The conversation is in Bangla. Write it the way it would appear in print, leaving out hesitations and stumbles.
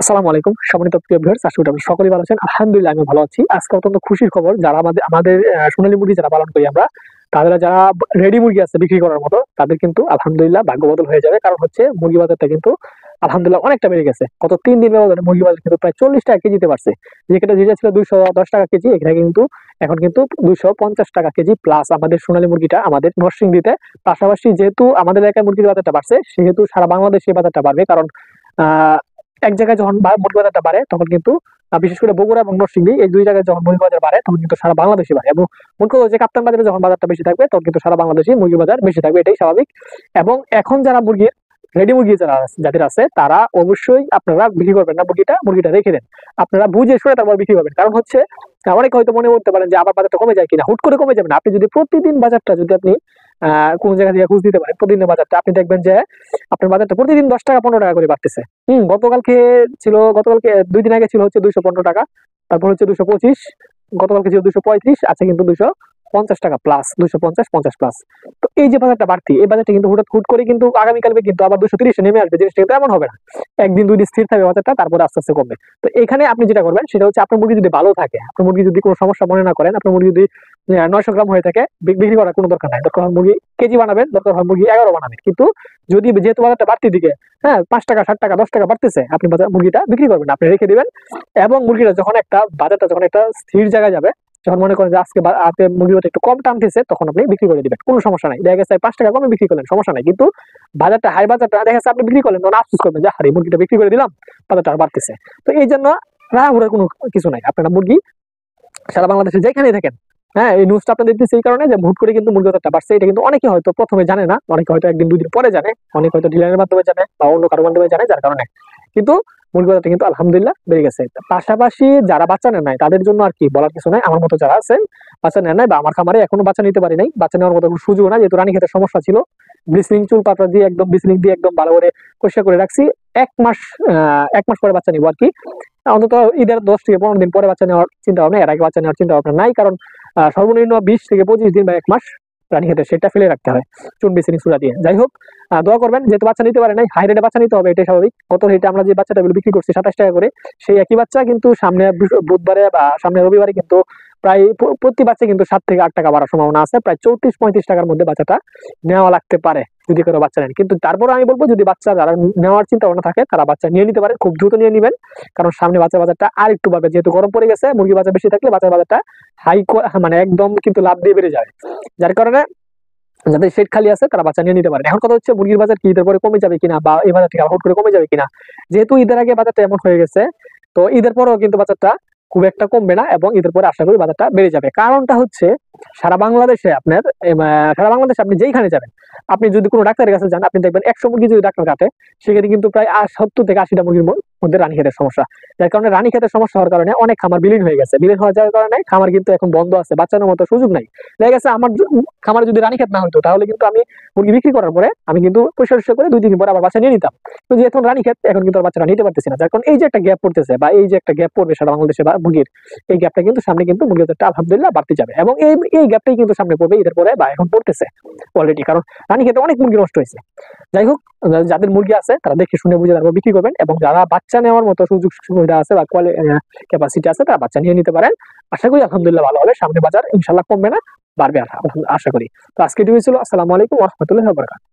আসসালামু আলাইকুম সম্মানিত প্রিয় ভিউয়ার্স, আশা করি আপনারা সকলেই ভালো আছেন। আলহামদুলিল্লাহ আমি ভালো আছি। আজকে অত্যন্ত খুশির খবর, যারা আমাদের সোনালী মুরগি যারা পালন করি আমরা, তাদের যারা রেডি মুরগি আছে বিক্রি করার মতো, তাদের কিন্তু আলহামদুলিল্লাহ ভাগ্য বদল হয়ে যাবে। কারণ হচ্ছে মুরগি বাজারটা কিন্তু আলহামদুলিল্লাহ অনেকটা বেড়ে গেছে। গত ৩ দিন ব্যবধানে মুরগি বাজার কিন্তু প্রায় ৪০ টাকা কেজিতে বাড়ছে। যেটা ছিল ২১০ টাকা কেজি, এখানে কিন্তু এখন কিন্তু ২৫০ টাকা কেজি প্লাস আমাদের সোনালী মুরগিটা আমাদের নরসিংদীতে। পাশাপাশি যেহেতু আমাদের এলাকায় মুরগির বাজারটা বাড়ছে, সেহেতু সারা বাংলাদেশে এই বাজারটা বাড়বে। কারণ আহ এক জায়গায় যখন মুরগি বাজারটা বাড়ে, তখন কিন্তু বিশেষ করে বগুড়া এবং নরসিংদী এই ২ জায়গায় যখন মুরগি বাজার বাড়ে, তখন কিন্তু সারা বাংলাদেশে বাড়ে। এবং মনে করো যে কাপ্তান বাজারে যখন বাজারটা বেশি থাকবে, তখন কিন্তু সারা বাংলাদেশে মুরগি বাজার বেশি থাকবে, এটাই স্বাভাবিক। এবং এখন যারা রেডি মুরগি যাদের আছে, তারা অবশ্যই আপনারা বিক্রি করবেন না, মুরগিটা রেখে দেন। আপনারা বুঝে শুনে তারপর বিক্রি করবেন। কারণ হচ্ছে অনেকে হয়তো মনে করতে পারেন যে আবার বাজারটা কমে যায় কিনা। হুট করে কমে যাবে না। আপনি যদি প্রতিদিন বাজারটা যদি আপনি কোন জায়গা থেকে খোঁজ দিতে পারেন, প্রতিদিনের বাজারটা আপনি দেখবেন যে আপনার বাজারটা প্রতিদিন ১০ টাকা ১৫ টাকা করে বাড়তেছে। গতকালকে ২ দিন আগে ছিল হচ্ছে ২১৫ টাকা, তারপর হচ্ছে ২২৫, গতকালকে ছিল ২৩৫, আছে কিন্তু ২৫০ টাকা প্লাস, ২৫০ প্লাস। তো এই যে বাজারটা বাড়তি, এই বাজারটা কিন্তু হুট করে কিন্তু আগামীকালকে কিন্তু আবার ২৩০ নেমে আসবে। জিনিসটা কিন্তু এমন হবে না। একদিন ২ দিন স্থির থাকবে বাজারটা, তারপরে আস্তে আস্তে কমবে। তো এখানে আপনি যেটা করবেন সেটা হচ্ছে, আপনার মুরগি যদি ভালো থাকে, আপনার মুরগি যদি কোনো সমস্যা মনে না করেন, আপনার মুরগি যদি ৯০০ গ্রাম হয়ে থাকে, বিক্রি করার কোনো দরকার নাই। দরকার হয় মুরগি কেজি বানাবেন, দরকার হয় মুরগি ১১ বানাবেন। কিন্তু যেহেতু বাজারটা বাড়তির দিকে, হ্যাঁ, ৫ টাকা ৬০ টাকা ১০ টাকা বাড়তেছে, আপনি মুরগিটা বিক্রি করবেন না, আপনি রেখে দিবেন। এবং মুরগিটা বাজারটা যখন একটা স্থির জায়গায় যাবে, যখন মনে করেন যে আজকে মুরগিটা একটু কম টানতেছে, তখন আপনি বিক্রি করে দিবেন, কোনো সমস্যা নাই। দেখা গেছে ৫ টাকা কমে বিক্রি করলেন, সমস্যা নাই। কিন্তু বাজারটা দেখা যাচ্ছে আপনি বিক্রি করলেন, তখন আফসোস করবেন যে আরে মুরগিটা বিক্রি করে দিলাম, বাজারটা আর বাড়তেছে। তো এই জন্য রাহুরের কোনো কিছু নাই। আপনারা মুরগি সারা বাংলাদেশে যেখানেই থাকেন, হ্যাঁ, এই নিউজটা আপনাদের দিচ্ছি এই কারণে যে হুট করে কিন্তু মুরগি বাজারটা বাড়ছে। এটা কিন্তু অনেকে হয়তো প্রথমে জানে না, অনেকে হয়তো একদিন ২ দিন পরে জানে, অনেকে হয়তো ডিলারের মাধ্যমে জানে বা অন্য কারো মাধ্যমে জানে, যার কারণে কিন্তু মুরগি বাজারটা কিন্তু আলহামদুলিল্লাহ বেড়ে গেছে। পাশাপাশি যারা বাচ্চা নেন নাই, তাদের জন্য আর কি বলার কিছু নাই। আমার মতো যারা আছে বাচ্চা নেন নাই, বা আমার খামারে এখনো বাচ্চা নিতে পারি নাই, বাচ্চা নেওয়ার মতো কোনো সুযোগ না, যেহেতু রানীক্ষেতের সমস্যা ছিল। চুল পাতা দিয়ে ব্লিচিং দিয়ে একদম ভালো করে পরিষ্কার করে রাখছি। ১ মাস পরে বাচ্চা নিবো আর কি। অন্তত ঈদের ১০ থেকে ১৫ দিন পরে বাচ্চা নেওয়ার চিন্তা ভাবনা, এর আগে বাচ্চা নেওয়ার চিন্তা ভাবনা নাই। কারণ সর্বনিম্ন ২০ থেকে ২৫ দিন বা ১ মাস রানীক্ষেতে সেটা ফেলে রাখতে হয় চুন বেসিনি চূড়া দিয়ে। যাই হোক, দোয়া করবেন। যেহেতু বাচ্চা নিতে পারে নাই, হাই রেটে বাচ্চা নিতে হবে, এটাই স্বাভাবিক। গত রেটে আমরা যে বাচ্চাটা বিক্রি করছি ২৭ টাকা করে, সেই একই বাচ্চা কিন্তু সামনে বুধবারে বা সামনে রবিবারে কিন্তু প্রায় প্রতি বাচ্চা কিন্তু ৭ থেকে ৮ টাকা বাড়ার সম্ভাবনা আছে। প্রায় ৩৪-৩৫ টাকার মধ্যে বাচ্চাটা নেওয়া লাগতে পারে যদি কারো বাচ্চা নেন। কিন্তু তারপরে আমি বলবো, যদি বাচ্চা যারা নেওয়ার চিন্তা ভাবনা থাকে, তারা বাচ্চা নিয়ে নিতে পারেন, খুব দ্রুত নিয়ে নিবেন। কারণ সামনে বাজারটা আর একটু বাড়বে, যেহেতু গরম পড়ে গেছে। মুরগি বাজার বেশি থাকলে বাজারটা মানে একদম কিন্তু লাভ দিয়ে বেড়ে যাবে। যার কারণে যাদের শেড খালি আছে, তারা বাচ্চা নিয়ে নিতে পারেন। এখন কথা হচ্ছে, মুরগির বাজার কি ঈদের পরে কমে যাবে কিনা, বা এই বাজার থেকে হুট করে কমে যাবে কিনা। যেহেতু ঈদের আগে বাজারটা এমন হয়ে গেছে, তো ঈদের পরেও কিন্তু বাজারটা খুব একটা কমবে না, এবং ঈদের পরে আশা করি বাজারটা বেড়ে যাবে। কারণটা হচ্ছে, সারা বাংলাদেশে আপনি যেইখানে যাবেন, আপনি যদি কোনো ডাক্তারের কাছে যান, আপনি দেখবেন ১০০ মুরগি যদি ডাক্তার কাটে, সেখানে কিন্তু প্রায় ৭০ থেকে ৮০টা মুরগির মধ্যে রানীক্ষেতের সমস্যা। যার কারণে রানীক্ষেতের সমস্যা হওয়ার কারণে অনেক খামার বিলীন হয়ে গেছে। বিলীন হয়ে যাওয়ার কারণে খামার কিন্তু এখন বন্ধ আছে, বাচ্চানোর মতো সুযোগ নাই। দেখা গেছে আমার খামারে যদি রানীক্ষেত না হতো, তাহলে কিন্তু আমি মুরগি বিক্রি করার পরে আমি কিন্তু পরিষ্কার করে ২ দিন পরে আবার বাচ্চা নিয়ে নিতাম। তো যেহেতু রানীক্ষেত, এখন কিন্তু বাচ্চাটা নিতে পারতেছি না। যার কারণে এই যে একটা গ্যাপ পড়তেছে, বা এই যে একটা গ্যাপ পড়বে সারা বাংলাদেশে বা মুরগির, এই গ্যাপটা কিন্তু সামনে কিন্তু মুরগির বাজারটা আলহামদুলিল্লাহ বাড়তে যাবে। এবং এই গ্যাপটাই কিন্তু সামনে পড়বে ঈদের পরে, বা এখন পড়তেছে অলরেডি। কারণ রানীক্ষেতে অনেক মুরগি নষ্ট হয়েছে। যাই হোক, যাদের মুরগি আছে তারা দেখে শুনে বুঝে তারপর বিক্রি করবেন, এবং যারা বাচ্চা নেওয়ার মতো সুযোগ সুবিধা আছে বা ক্যাপাসিটি আছে, তারা বাচ্চা নিয়ে নিতে পারেন। আশা করি আলহামদুলিল্লাহ ভালো হবে। সামনে বাজার ইনশাল্লাহ কমবে না, বাড়বে আশা করি। তো আজকে এটুকুই ছিল। আসসালামু আলাইকুম ওয়া রাহমাতুল্লাহি ওয়া বারাকাতুহু।